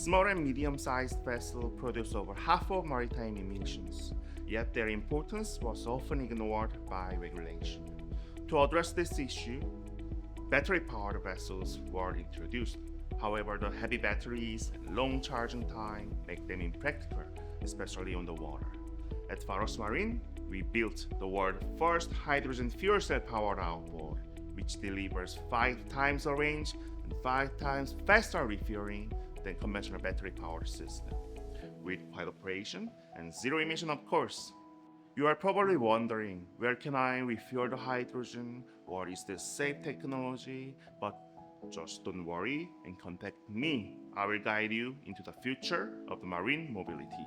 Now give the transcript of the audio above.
Small and medium-sized vessels produce over half of maritime emissions, yet their importance was often ignored by regulation. To address this issue, battery-powered vessels were introduced. However, the heavy batteries and long charging time make them impractical, especially on the water. At Pharos Marine, we built the world's first hydrogen fuel cell powered outboard, which delivers 5 times the range and 5 times faster refueling than conventional battery-powered system, with quiet operation and zero emission, of course. You are probably wondering, where can I refuel the hydrogen, or is this safe technology? But just don't worry and contact me. I will guide you into the future of the marine mobility.